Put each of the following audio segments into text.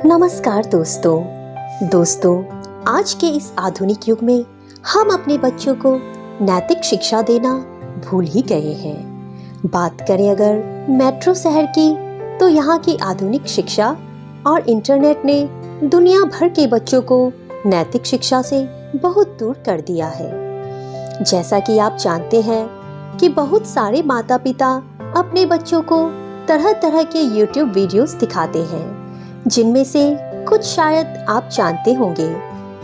नमस्कार दोस्तों, आज के इस आधुनिक युग में हम अपने बच्चों को नैतिक शिक्षा देना भूल ही गए हैं। बात करें अगर मेट्रो शहर की, तो यहाँ की आधुनिक शिक्षा और इंटरनेट ने दुनिया भर के बच्चों को नैतिक शिक्षा से बहुत दूर कर दिया है। जैसा कि आप जानते हैं कि बहुत सारे माता पिता अपने बच्चों को तरह तरह के YouTube वीडियोस दिखाते हैं, जिनमें से कुछ शायद आप जानते होंगे,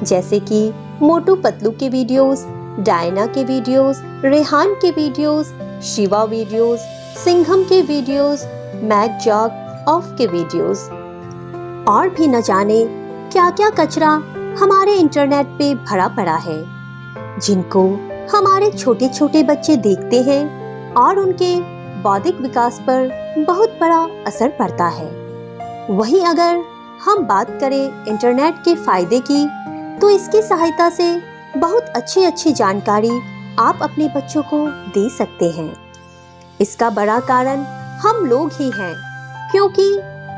जैसे कि मोटू पतलू के वीडियोस, डायना के वीडियोस, रेहान के वीडियोस, शिवा वीडियोस, सिंघम के वीडियोस, मैक जॉक ऑफ के वीडियोस और भी न जाने क्या क्या कचरा हमारे इंटरनेट पे भरा पड़ा है, जिनको हमारे छोटे छोटे बच्चे देखते हैं और उनके बौद्धिक विकास पर बहुत बड़ा असर पड़ता है। वहीं अगर हम बात करें इंटरनेट के फायदे की, तो इसकी सहायता से बहुत अच्छी जानकारी आप अपने बच्चों को दे सकते हैं। इसका बड़ा कारण हम लोग ही हैं, क्योंकि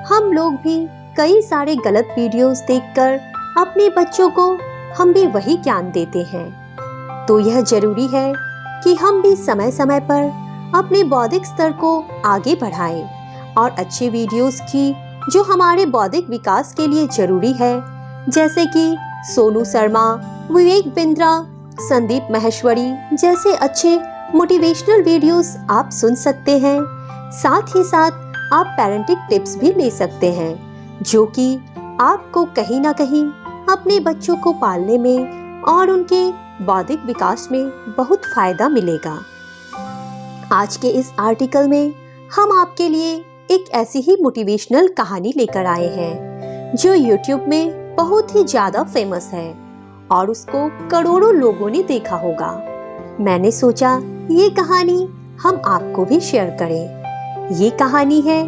हम लोग भी कई सारे गलत वीडियोस देखकर अपने बच्चों को हम भी वही ज्ञान देते हैं। तो यह जरूरी है कि हम भी समय समय पर अपने बौद्धिक स्तर को आगे बढ़ाएं और अच्छे वीडियोस की जो हमारे बौद्धिक विकास के लिए जरूरी है, जैसे कि सोनू शर्मा, विवेक बिंद्रा, संदीप माहेश्वरी जैसे अच्छे मोटिवेशनल वीडियोस आप सुन सकते हैं। साथ ही साथ आप पेरेंटिंग टिप्स भी ले सकते हैं, जो कि आपको कहीं ना कहीं अपने बच्चों को पालने में और उनके बौद्धिक विकास में बहुत फायदा मिलेगा। आज के इस आर्टिकल में हम आपके लिए एक ऐसी ही मोटिवेशनल कहानी लेकर आए हैं, जो YouTube में बहुत ही ज्यादा फेमस है और उसको करोड़ों लोगों ने देखा होगा। मैंने सोचा ये कहानी हम आपको भी शेयर करें। ये कहानी है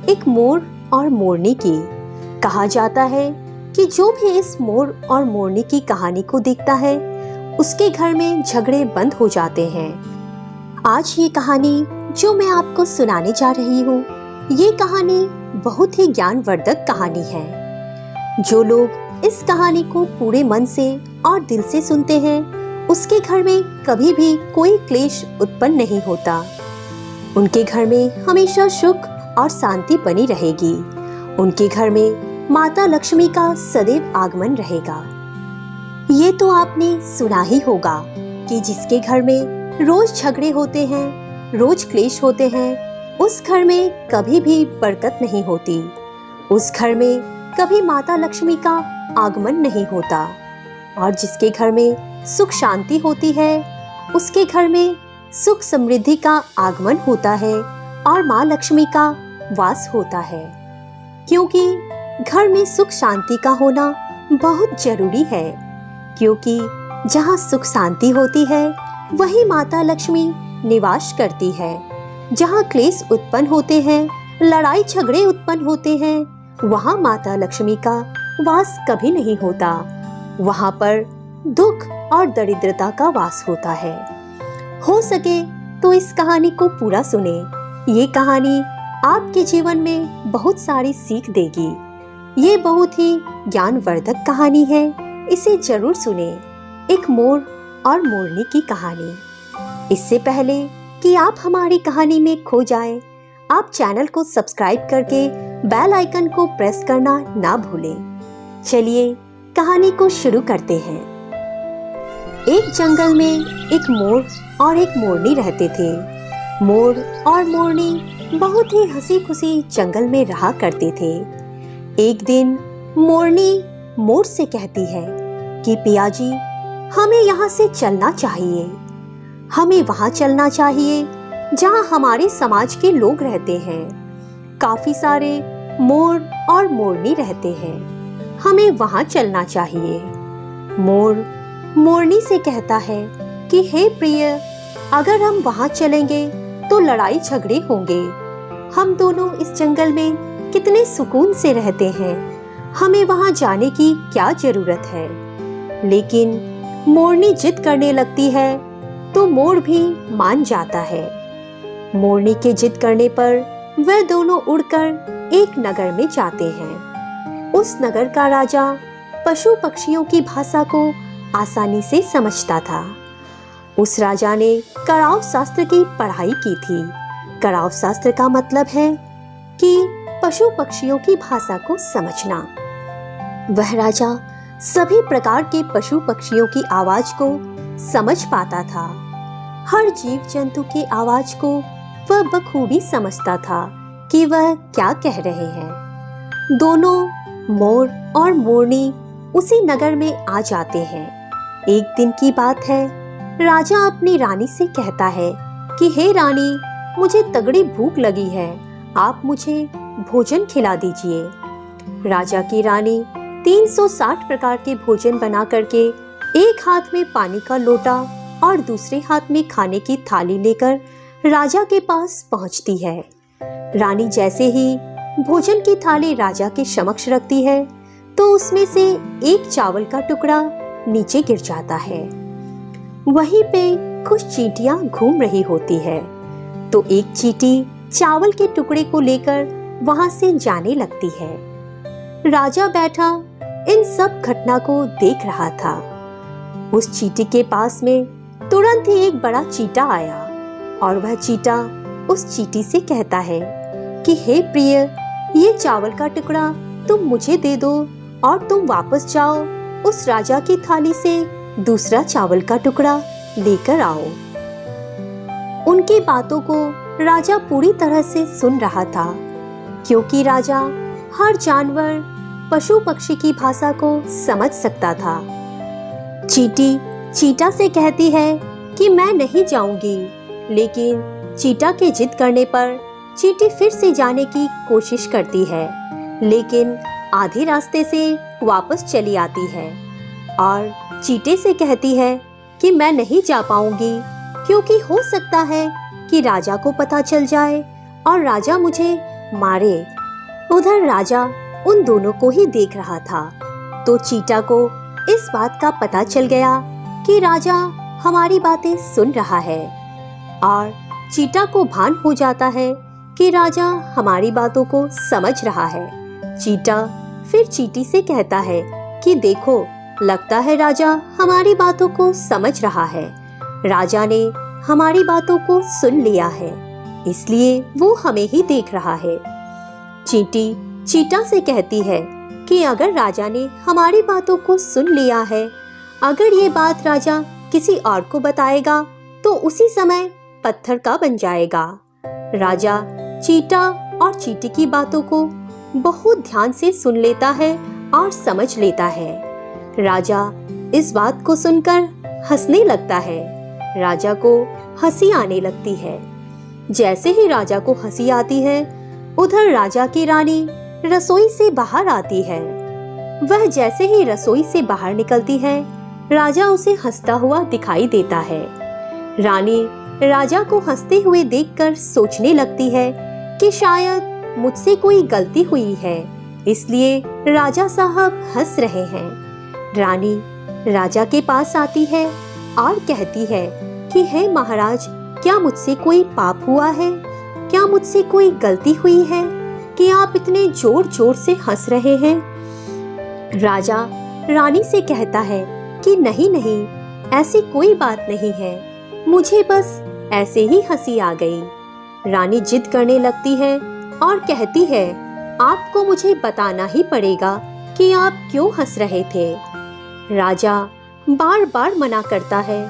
एक मोर और मोरनी की। कहा जाता है कि जो भी इस मोर और मोरनी की कहानी को देखता है, उसके घर में झगड़े बंद हो जाते हैं। आज ये कहानी जो मैं आपको सुनाने जा रही हूँ, ये कहानी बहुत ही ज्ञानवर्धक कहानी है। जो लोग इस कहानी को पूरे मन से और दिल से सुनते हैं, उसके घर में कभी भी कोई क्लेश उत्पन्न नहीं होता। उनके घर में हमेशा सुख और शांति बनी रहेगी। उनके घर में माता लक्ष्मी का सदैव आगमन रहेगा। ये तो आपने सुना ही होगा कि जिसके घर में रोज झगड़े होते हैं, रोज क्लेश होते हैं, उस घर में कभी भी बरकत नहीं होती। उस घर में कभी माता लक्ष्मी का आगमन नहीं होता। और जिसके घर में सुख शांति होती है, उसके घर में सुख समृद्धि का आगमन होता है और माँ लक्ष्मी का वास होता है। क्योंकि घर में सुख शांति का होना बहुत जरूरी है, क्योंकि जहाँ सुख शांति होती है, वही माता लक्ष्मी निवास करती है। जहाँ क्लेश उत्पन्न होते हैं, लड़ाई झगड़े उत्पन्न होते हैं, वहाँ माता लक्ष्मी का वास कभी नहीं होता। वहाँ पर दुख और दरिद्रता का वास होता है। हो सके तो इस कहानी को पूरा सुने। ये कहानी आपके जीवन में बहुत सारी सीख देगी। ये बहुत ही ज्ञानवर्धक कहानी है, इसे जरूर सुने। एक मोर और मोरनी की कहानी। इससे पहले कि आप हमारी कहानी में खो जाएं, आप चैनल को सब्सक्राइब करके बेल आइकन को प्रेस करना ना भूलें। चलिए कहानी को शुरू करते हैं। एक जंगल में एक मोर और एक मोरनी रहते थे। मोर और मोरनी बहुत ही हंसी खुशी जंगल में रहा करते थे। एक दिन मोरनी मोर से कहती है कि पियाजी, हमें यहाँ से चलना चाहिए। हमें वहाँ चलना चाहिए जहाँ हमारे समाज के लोग रहते हैं। काफी सारे मोर और मोरनी रहते हैं। हमें वहाँ चलना चाहिए। मोर मोरनी से कहता है कि हे प्रिय, अगर हम वहाँ चलेंगे तो लड़ाई झगड़े होंगे। हम दोनों इस जंगल में कितने सुकून से रहते हैं। हमें वहाँ जाने की क्या जरूरत है। लेकिन मोरनी जिद करने लगती है, तो मोर भी मान जाता है। मोरनी के जिद करने पर वे दोनों उड़कर एक नगर में जाते हैं। उस नगर का राजा पशु पक्षियों की भाषा को आसानी से समझता था। उस राजा ने कराव शास्त्र की पढ़ाई की थी। कराव शास्त्र का मतलब है कि पशु पक्षियों की भाषा को समझना। वह राजा सभी प्रकार के पशु पक्षियों की आवाज को समझ पाता था। हर जीव जंतु की आवाज को वह बखूबी समझता था कि वह क्या कह रहे हैं। दोनों मोर और मोरनी उसी नगर में आ जाते हैं। एक दिन की बात है, राजा अपनी रानी से कहता है कि हे रानी, मुझे तगड़ी भूख लगी है, आप मुझे भोजन खिला दीजिए। राजा की रानी 360 प्रकार के भोजन बना करके एक हाथ में पानी का लोटा और दूसरे हाथ में खाने की थाली लेकर राजा के पास पहुंचती है। रानी जैसे ही भोजन की थाली राजा के समक्ष रखती है तो उसमें से एक चावल का टुकड़ा नीचे गिर जाता है। वहीं पे कुछ चींटियां घूम रही होती है तो एक चींटी चावल के टुकड़े को लेकर वहां से जाने लगती है। राजा बैठा इन सब घटना को देख रहा था। उस चींटी के पास में तुरंत ही एक बड़ा चींटा आया और वह चींटा उस चींटी से कहता है कि हे प्रिय, ये चावल का टुकड़ा तुम मुझे दे दो और तुम वापस जाओ, उस राजा की थाली से दूसरा चावल का टुकड़ा लेकर आओ। उनकी बातों को राजा पूरी तरह से सुन रहा था, क्योंकि राजा हर जानवर पशु पक्षी की भाषा को समझ सकता था। चींटी चींटा से कहती है कि मैं नहीं जाऊंगी, लेकिन चींटा के जिद करने पर चींटी फिर से जाने की कोशिश करती है, लेकिन आधे रास्ते से वापस चली आती है और चींटे से कहती है कि मैं नहीं जा पाऊंगी, क्योंकि हो सकता है कि राजा को पता चल जाए और राजा मुझे मारे। उधर राजा उन दोनों को ही देख रहा था तो चींटा को इस बात का पता चल गया कि राजा हमारी बातें सुन रहा है और चींटा को भान हो जाता है कि राजा हमारी बातों को समझ रहा है। चींटा फिर चींटी से कहता है कि देखो, लगता है राजा हमारी बातों को समझ रहा है। राजा ने हमारी बातों को सुन लिया है, इसलिए वो हमें ही देख रहा है। चींटी चींटा से कहती है कि अगर राजा ने हमारी बातों को सुन लिया है, अगर ये बात राजा किसी और को बताएगा तो उसी समय पत्थर का बन जाएगा। राजा चींटा और चींटी की बातों को बहुत ध्यान से सुन लेता है और समझ लेता है। राजा इस बात को सुनकर हंसने लगता है। राजा को हंसी आने लगती है। जैसे ही राजा को हंसी आती है, उधर राजा की रानी रसोई से बाहर आती है। वह जैसे ही रसोई से बाहर निकलती है, राजा उसे हंसता हुआ दिखाई देता है। रानी राजा को हंसते हुए देखकर सोचने लगती है कि शायद मुझसे कोई गलती हुई है, इसलिए राजा साहब हंस रहे हैं। रानी राजा के पास आती है और कहती है कि हे महाराज, क्या मुझसे कोई पाप हुआ है? क्या मुझसे कोई गलती हुई है कि आप इतने जोर जोर से हंस रहे हैं? राजा रानी से कहता है कि नहीं नहीं, ऐसी कोई बात नहीं है, मुझे बस ऐसे ही हंसी आ गई। रानी जिद करने लगती है और कहती है, आपको मुझे बताना ही पड़ेगा कि आप क्यों हंस रहे थे। राजा बार बार मना करता है,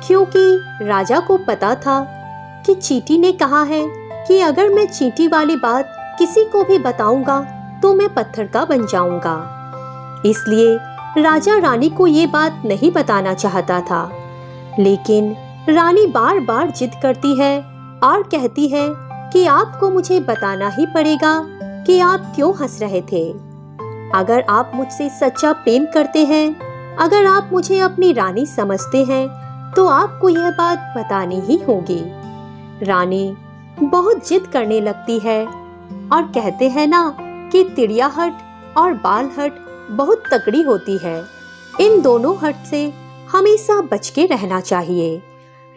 क्योंकि राजा को पता था कि चींटी ने कहा है कि अगर मैं चींटी वाली बात किसी को भी बताऊंगा तो मैं पत्थर का बन जाऊंगा। इसलिए राजा रानी को ये बात नहीं बताना चाहता था, लेकिन रानी बार बार जिद करती है और कहती है कि आपको मुझे बताना ही पड़ेगा कि आप क्यों हंस रहे थे। अगर आप मुझसे सच्चा प्रेम करते हैं, अगर आप मुझे अपनी रानी समझते हैं, तो आपको यह बात बतानी ही होगी। रानी बहुत जिद करने लगती है और कहते हैं ना कि तिड़िया हट और बाल हट बहुत तगड़ी होती है। इन दोनों हट से हमेशा बच के रहना चाहिए।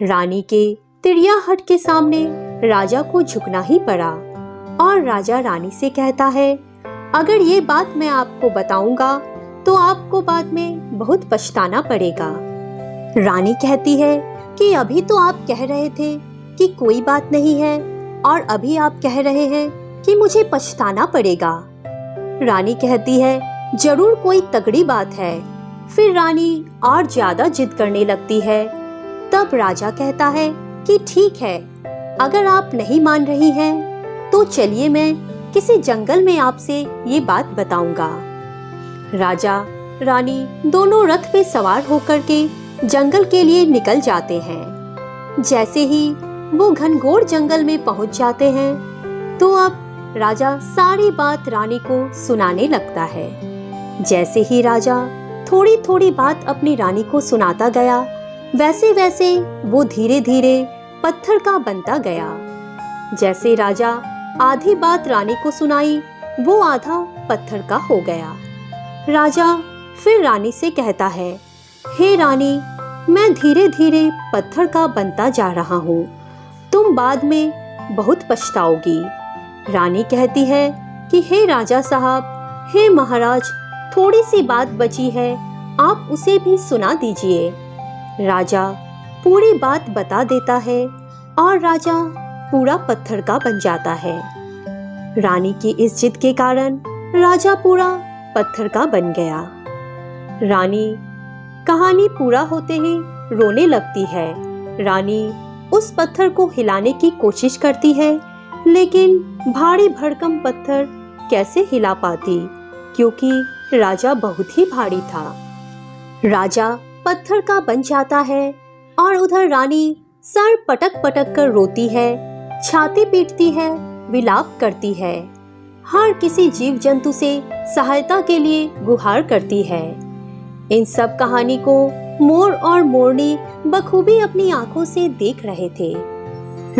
रानी के तिड़िया हट के सामने राजा को झुकना ही पड़ा और राजा रानी से कहता है, अगर ये बात मैं आपको बताऊंगा तो आपको बाद में बहुत पछताना पड़ेगा। रानी कहती है कि अभी तो आप कह रहे थे कि कोई बात नहीं है और अभी आप कह रहे हैं कि मुझे पछताना पड़ेगा। रानी कहती है जरूर कोई तगड़ी बात है। फिर रानी और ज्यादा जिद करने लगती है। तब राजा कहता है कि ठीक है, अगर आप नहीं मान रही हैं तो चलिए मैं किसी जंगल में आपसे ये बात बताऊंगा। राजा रानी दोनों रथ पे सवार होकर के जंगल के लिए निकल जाते हैं। जैसे ही वो घनघोर जंगल में पहुंच जाते हैं तो अब राजा सारी बात रानी को सुनाने लगता है। जैसे ही राजा थोड़ी थोड़ी बात अपनी रानी को सुनाता गया, वैसे वैसे वो धीरे धीरे पत्थर का बनता गया। जैसे राजा आधी बात रानी को सुनाई, वो आधा पत्थर का हो गया। राजा फिर रानी से कहता है, हे रानी, मैं धीरे धीरे पत्थर का बनता जा रहा हूँ, तुम बाद में बहुत पछताओगी। रानी कहती है कि हे राजा साहब, हे महाराज, थोड़ी सी बात बची है, आप उसे भी सुना दीजिए। राजा पूरी बात बता देता है और राजा पूरा पत्थर का बन जाता है। रानी की इस जिद के कारण राजा पूरा पत्थर का बन गया। रानी कहानी पूरा होते ही रोने लगती है। रानी उस पत्थर को हिलाने की कोशिश करती है, लेकिन भारी भरकम पत्थर कैसे हिला पाती, क्योंकि राजा बहुत ही भारी था। राजा पत्थर का बन जाता है और उधर रानी सर पटक पटक कर रोती है, छाती पीटती है, विलाप करती है, हर किसी जीव जंतु से सहायता के लिए गुहार करती है। इन सब कहानी को मोर और मोरनी बखूबी अपनी आंखों से देख रहे थे।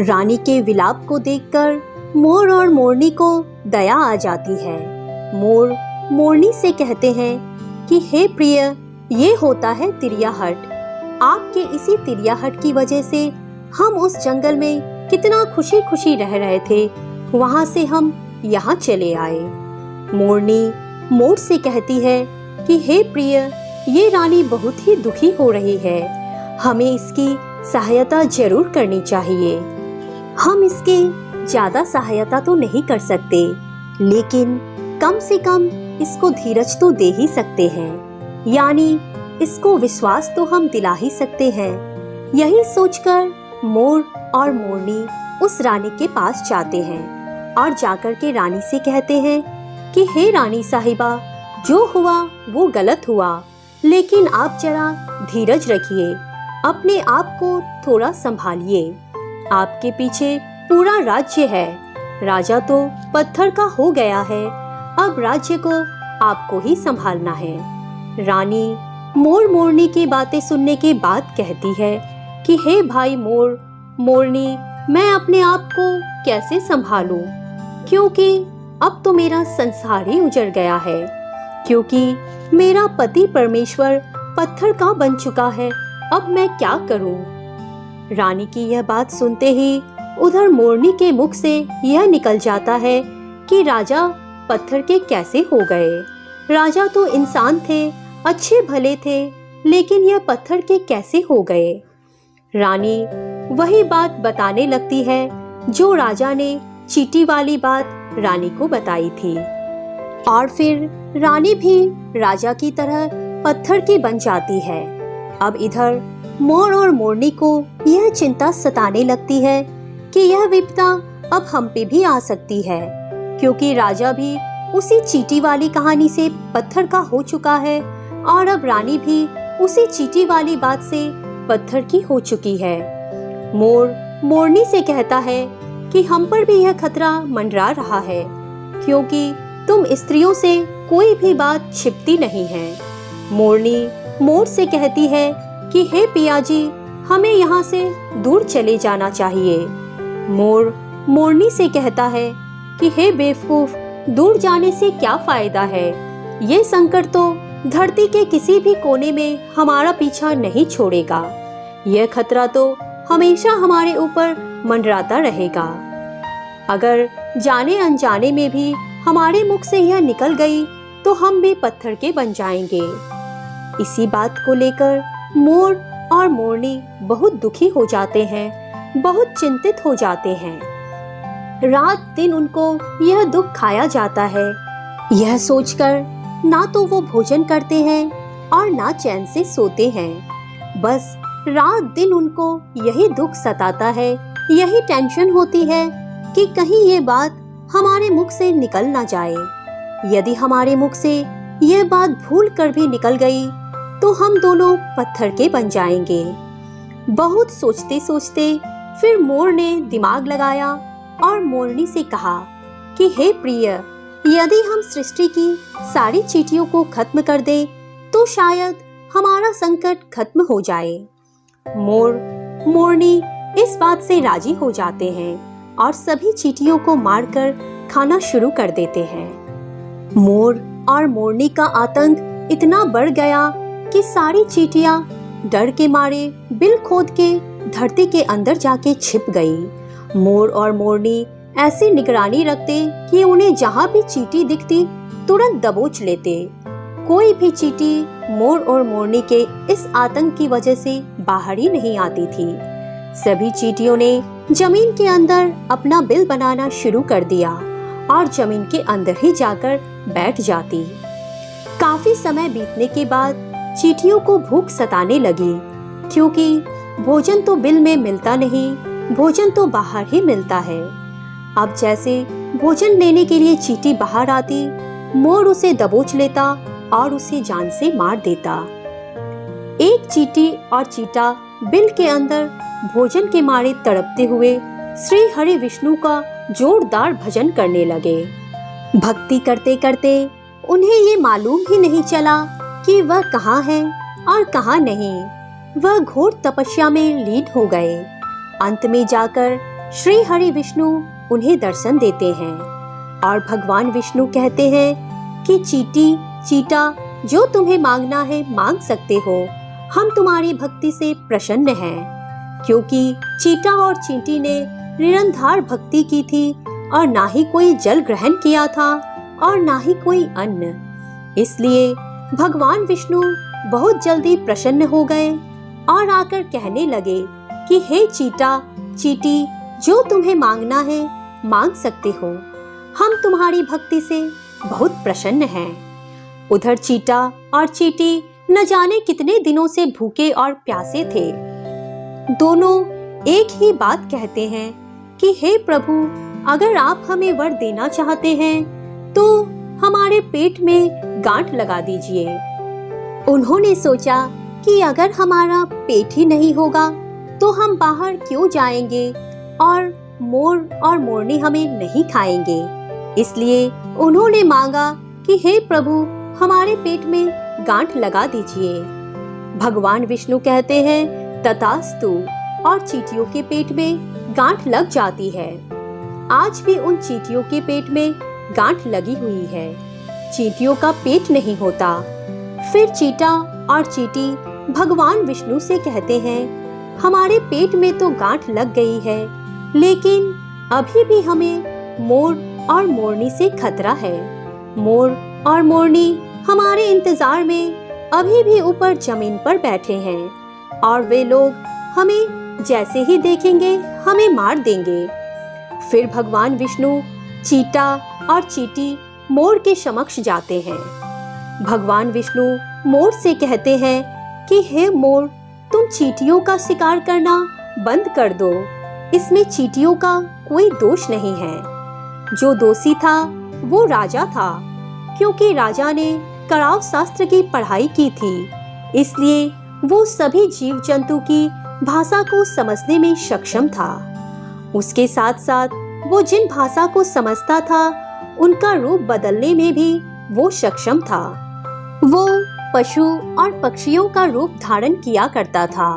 रानी के विलाप को देखकर मोर और मोरनी को दया आ जाती है। मोर मोरनी से कहते हैं कि हे प्रिय, ये होता है तिरियाहट। आपके इसी तिरियाहट की वजह से हम उस जंगल में कितना खुशी खुशी रह रहे थे, वहां से हम यहाँ चले आए। मोरनी मोर से कहती है कि हे प्रिय, ये रानी बहुत ही दुखी हो रही है, हमें इसकी सहायता जरूर करनी चाहिए। हम इसकी ज्यादा सहायता तो नहीं कर सकते, लेकिन कम से कम इसको धीरज तो दे ही सकते हैं, यानी इसको विश्वास तो हम दिला ही सकते हैं। यही सोचकर मोर और मोरनी उस रानी के पास जाते हैं और जाकर के रानी से कहते हैं कि हे रानी साहिबा, जो हुआ वो गलत हुआ, लेकिन आप जरा धीरज रखिए, अपने आप को थोड़ा संभालिए। आपके पीछे पूरा राज्य है, राजा तो पत्थर का हो गया है, अब राज्य को आपको ही संभालना है। रानी मोर मोरनी की बातें सुनने के बाद कहती है कि हे भाई मोर मोरनी, मैं अपने आप को कैसे संभालूं, क्योंकि अब तो मेरा संसार ही उजड़ गया है, क्योंकि मेरा पति परमेश्वर पत्थर का बन चुका है, अब मैं क्या करूं। रानी की यह बात सुनते ही उधर मोरनी के मुख से यह निकल जाता है कि राजा पत्थर के कैसे हो गए। राजा तो इंसान थे, अच्छे भले थे, लेकिन यह पत्थर के कैसे हो गए। रानी वही बात बताने लगती है जो राजा ने चींटी वाली बात रानी को बताई थी, और फिर रानी भी राजा की तरह पत्थर की बन जाती है। अब इधर मोर और मोरनी को यह चिंता सताने लगती है कि यह विपदा अब हम पे भी आ सकती है, क्योंकि राजा भी उसी चींटी वाली कहानी से पत्थर का हो चुका है और अब रानी भी उसी चींटी वाली बात से पत्थर की हो चुकी है। मोर मोरनी से कहता है कि हम पर भी यह खतरा मंडरा रहा है, क्योंकि तुम स्त्रियों से कोई भी बात छिपती नहीं है। मोरनी मोर से कहती है कि हे पियाजी, हमें यहाँ से दूर चले जाना चाहिए। मोर मोरनी से कहता है कि हे बेवकूफ, दूर जाने से क्या फायदा है, ये संकट तो धरती के किसी भी कोने में हमारा पीछा नहीं छोड़ेगा, यह खतरा तो हमेशा हमारे ऊपर मंडराता रहेगा। अगर जाने अनजाने में भी हमारे मुख से यह निकल गई तो हम भी पत्थर के बन जाएंगे। इसी बात को लेकर मोर और मोरनी बहुत दुखी हो जाते हैं, बहुत चिंतित हो जाते हैं। रात दिन उनको यह दुख खाया जाता है। यह सोचकर ना तो वो भोजन करते हैं और ना चैन से सोते हैं। बस रात दिन उनको यही दुख सताता है, यही टेंशन होती है कि कहीं ये बात हमारे मुख से निकल ना जाए। यदि हमारे मुख से यह बात भूल कर भी निकल गई तो हम दोनों पत्थर के बन जाएंगे। बहुत सोचते सोचते फिर मोर ने दिमाग लगाया और मोरनी से कहा कि हे प्रिय, यदि हम सृष्टि की सारी चींटियों को खत्म कर दें तो शायद हमारा संकट खत्म हो जाए। मोर मोरनी इस बात से राजी हो जाते हैं और सभी चींटियों को मारकर खाना शुरू कर देते हैं। मोर और मोरनी का आतंक इतना बढ़ गया कि सारी चींटियां डर के मारे बिल खोद के धरती के अंदर जाके छिप गई। मोर और मोरनी ऐसी निगरानी रखते कि उन्हें जहां भी चींटी दिखती तुरंत दबोच लेते। कोई भी चींटी मोर और मोरनी के इस आतंक की वजह से बाहर ही नहीं आती थी। सभी चींटियों ने जमीन के अंदर अपना बिल बनाना शुरू कर दिया और जमीन के अंदर ही जाकर बैठ जाती। काफी समय बीतने के बाद चींटियों को भूख सताने लगी, क्योंकि भोजन तो बिल में मिलता नहीं, भोजन तो बाहर ही मिलता है। अब जैसे भोजन लेने के लिए चींटी बाहर आती, मोर उसे दबोच लेता और उसे जान से मार देता। एक चींटी और चीता बिल के अंदर भोजन के मारे तड़पते हुए श्री हरि विष्णु का जोरदार भजन करने लगे। भक्ति करते करते उन्हें ये मालूम ही नहीं चला कि वह कहाँ है और कहाँ नहीं। वह घोर तपस्या में लीन हो गए। अंत में जाकर श्री हरि विष्णु उन्हें दर्शन देते हैं और भगवान विष्णु कहते हैं कि चींटी चीता, जो तुम्हें मांगना है मांग सकते हो। हम तुम्हारी भक्ति से प्रसन्न हैं, क्योंकि चीता और चींटी ने निरंतर भक्ति की थी और ना ही कोई जल ग्रहण किया था और ना ही कोई अन्न। इसलिए भगवान विष्णु बहुत जल्दी प्रसन्न हो गए और आकर कहने लगे कि हे चीता चींटी, जो तुम्हें मांगना है मांग सकते हो। हम तुम्हारी भक्ति से बहुत प्रसन्न हैं। उधर चीता और चींटी न जाने कितने दिनों से भूखे और प्यासे थे। दोनों एक ही बात कहते हैं कि हे प्रभु, अगर आप हमें वर देना चाहते हैं तो हमारे पेट में गांठ लगा दीजिए। उन्होंने सोचा कि अगर हमारा पेट ही नहीं होगा तो हम बाहर क्यों जाएंगे और मोर और मोरनी हमें नहीं खाएंगे। इसलिए उन्होंने मांगा कि हे प्रभु, हमारे पेट में गांठ लगा दीजिए। भगवान विष्णु कहते हैं तथास्तु, और चींटियों के पेट में गांठ लग जाती है। आज भी उन चींटियों के पेट में गांठ लगी हुई है। चींटियों का पेट नहीं होता। फिर चीता और चींटी भगवान विष्णु से कहते हैं, हमारे पेट में तो गांठ लग गई है, लेकिन अभी भी हमें मोर और मोरनी से खतरा है। मोर और मोरनी हमारे इंतजार में अभी भी ऊपर जमीन पर बैठे हैं और वे लोग हमें जैसे ही देखेंगे हमें मार देंगे। फिर भगवान विष्णु चीता और चींटी मोर के समक्ष जाते हैं। भगवान विष्णु मोर से कहते हैं कि हे मोर, तुम चींटियों का शिकार करना बंद कर दो। इसमें चींटियों का कोई दोष नहीं है। जो दोषी था वो राजा था, क्योंकि राजा ने कराव शास्त्र की पढ़ाई की थी, इसलिए वो सभी जीव जंतु की भाषा को समझने में सक्षम था। उसके साथ साथ वो जिन भाषा को समझता था उनका रूप बदलने में भी वो सक्षम था। वो पशु और पक्षियों का रूप धारण किया करता था,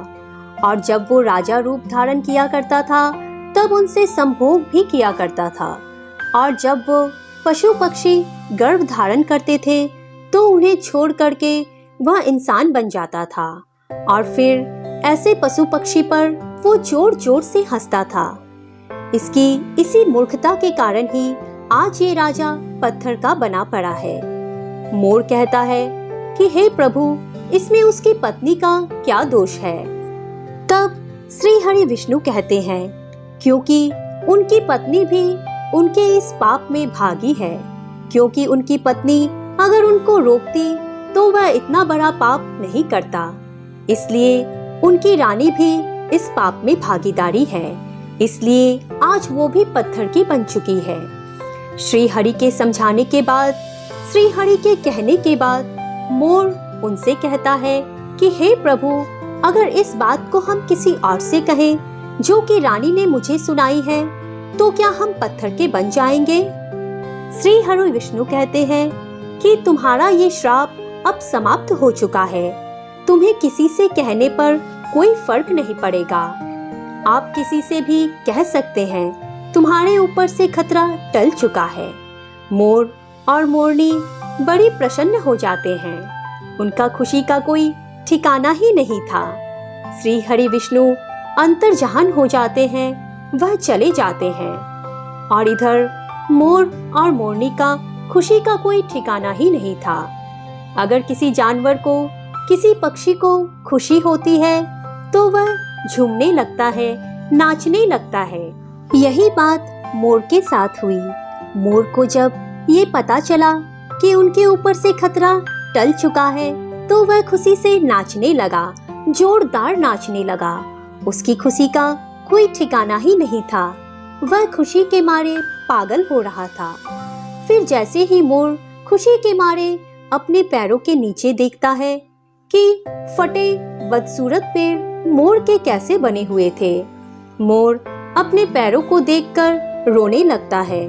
और जब वो राजा रूप धारण किया करता था तब उनसे संभोग भी किया करता था। और जब वो पशु पक्षी गर्भ धारण करते थे तो उन्हें छोड़ करके वह इंसान बन जाता था, और फिर ऐसे पशु पक्षी पर वो जोर जोर से हंसता था। इसी मूर्खता के कारण ही आज ये राजा पत्थर का बना पड़ा है। मोर कहता है कि हे प्रभु, इसमें उसकी पत्नी का क्या दोष है। तब श्री हरि विष्णु कहते हैं, क्योंकि उनकी पत्नी भी उनके इस पाप में भागी है, क्योंकि उनकी पत्नी अगर उनको रोकती तो वह इतना बड़ा पाप नहीं करता, इसलिए उनकी रानी भी इस पाप में भागीदारी है, इसलिए आज वो भी पत्थर की बन चुकी है। श्री हरि के समझाने के बाद, श्री हरि के कहने के बाद मोर उनसे कहता है कि हे प्रभु, अगर इस बात को हम किसी और से कहें जो कि रानी ने मुझे सुनाई है, तो क्या हम पत्थर के बन जाएंगे? श्री हरि विष्णु कहते हैं कि तुम्हारा ये श्राप अब समाप्त हो चुका है, तुम्हें किसी से कहने पर कोई फर्क नहीं पड़ेगा। आप किसी से भी कह सकते हैं, तुम्हारे ऊपर से खतरा टल चुका है। मोर और मोरनी बड़ी प्रसन्न हो जाते हैं, उनका खुशी का कोई ठिकाना ही नहीं था। श्री हरि विष्णु अंतर्जहान हो जाते हैं, वह चले जाते हैं, और इधर मोर और मोरनी का खुशी का कोई ठिकाना ही नहीं था। अगर किसी जानवर को, किसी पक्षी को खुशी होती है तो वह झूमने लगता है, नाचने लगता है। यही बात मोर के साथ हुई। मोर को जब ये पता चला कि उनके ऊपर से खतरा टल चुका है तो वह खुशी से नाचने लगा, जोरदार नाचने लगा। उसकी खुशी का कोई ठिकाना ही नहीं था, वह खुशी के मारे पागल हो रहा था। फिर जैसे ही मोर खुशी के मारे अपने पैरों के नीचे देखता है कि फटे बदसूरत पैर मोर के कैसे बने हुए थे, मोर अपने पैरों को देखकर रोने लगता है।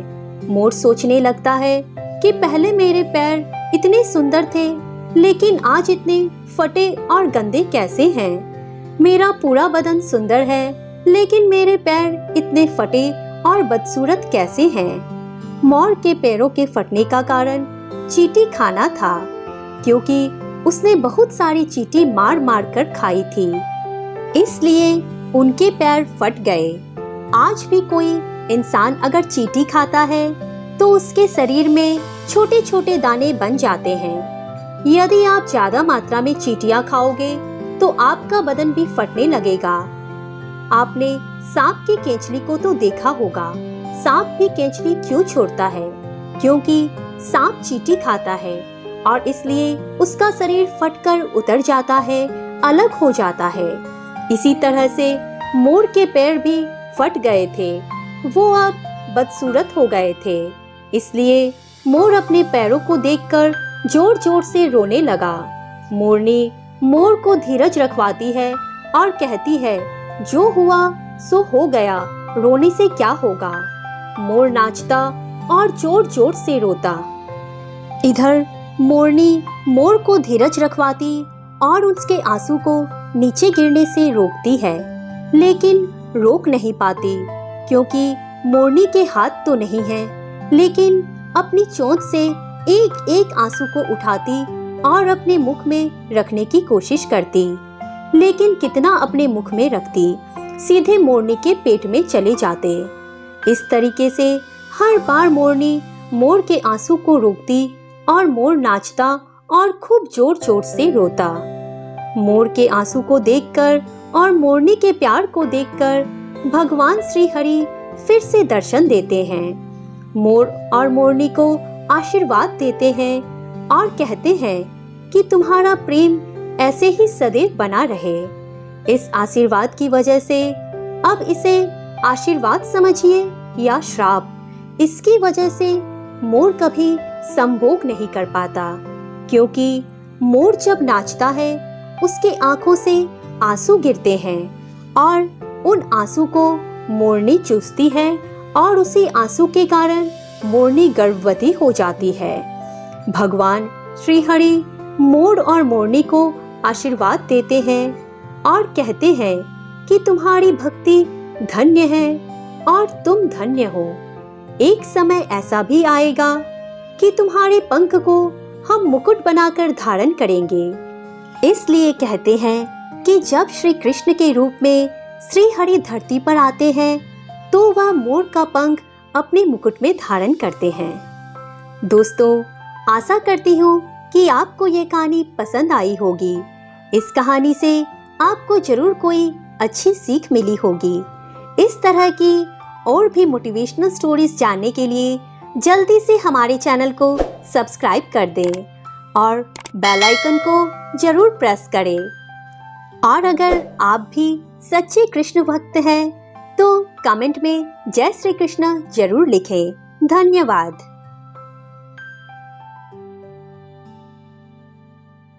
मोर सोचने लगता है कि पहले मेरे पैर इतने सुंदर थे, लेकिन आज इतने फटे और गंदे कैसे हैं। मेरा पूरा बदन सुंदर है, लेकिन मेरे पैर इतने फटे और बदसूरत कैसे हैं। मोर के पैरों के फटने का कारण चींटी खाना था, क्योंकि उसने बहुत सारी चींटी मार मार कर खाई थी, इसलिए उनके पैर फट गए। आज भी कोई इंसान अगर चींटी खाता है तो उसके शरीर में छोटे छोटे दाने बन जाते हैं। यदि आप ज्यादा मात्रा में चींटियां खाओगे तो आपका बदन भी फटने लगेगा। आपने सांप की केंचली को तो देखा होगा। सांप भी केंचली क्यों छोड़ता है? क्योंकि सांप चींटी खाता है और इसलिए उसका शरीर फटकर उतर जाता है, अलग हो जाता है। इसी तरह से मोर के पैर भी फट गए थे, वो अब बदसूरत हो गए थे, इसलिए मोर अपने पैरों को देखकर जोर जोर से रोने लगा। मोरनी मोर को धीरज रखवाती है और कहती है, जो हुआ सो हो गया, रोने से क्या होगा। मोर नाचता और जोर जोर से रोता। इधर मोरनी मोर को धीरज रखवाती और उसके आंसू को नीचे गिरने से रोकती है, लेकिन रोक नहीं पाती, क्योंकि मोरनी के हाथ तो नहीं है, लेकिन अपनी चोंच से एक एक आंसू को उठाती और अपने मुख में रखने की कोशिश करती, लेकिन कितना अपने मुख में रखती, सीधे मोरनी के पेट में चले जाते। इस तरीके से हर बार मोरनी मोर के आंसू को रोकती और मोर नाचता और खूब जोर जोर से रोता। मोर के आंसू को देखकर और मोरनी के प्यार को देखकर भगवान श्री हरि फिर से दर्शन देते हैं। मोर और मोरनी को आशीर्वाद देते हैं और कहते हैं कि तुम्हारा प्रेम ऐसे ही सदैव बना रहे। इस आशीर्वाद की वजह से अब इसे आशीर्वाद समझिए या श्राप, इसकी वजह से मोर कभी संभोग नहीं कर पाता, क्योंकि मोर जब नाचता है उसके आंखों से आंसू गिरते हैं और उन आंसू को मोरनी चूसती है और उसी आंसू के कारण मोरनी गर्भवती हो जाती है। भगवान श्री हरि मोर और मोरनी को आशीर्वाद देते हैं और कहते हैं कि तुम्हारी भक्ति धन्य है और तुम धन्य हो। एक समय ऐसा भी आएगा कि तुम्हारे पंख को हम मुकुट बनाकर धारण करेंगे। इसलिए कहते हैं कि जब श्री कृष्ण के रूप में श्री हरि धरती पर आते हैं तो वह मोर का पंख अपने मुकुट में धारण करते हैं। दोस्तों, आशा करती हूँ कि आपको ये कहानी पसंद आई होगी। इस कहानी से आपको जरूर कोई अच्छी सीख मिली होगी। इस तरह की और भी मोटिवेशनल स्टोरीज जानने के लिए जल्दी से हमारे चैनल को सब्सक्राइब कर दें और बेल आइकन को जरूर प्रेस करें। और अगर आप भी सच्चे कृष्ण भक्त हैं तो कमेंट में जय श्री कृष्ण जरूर लिखें। धन्यवाद।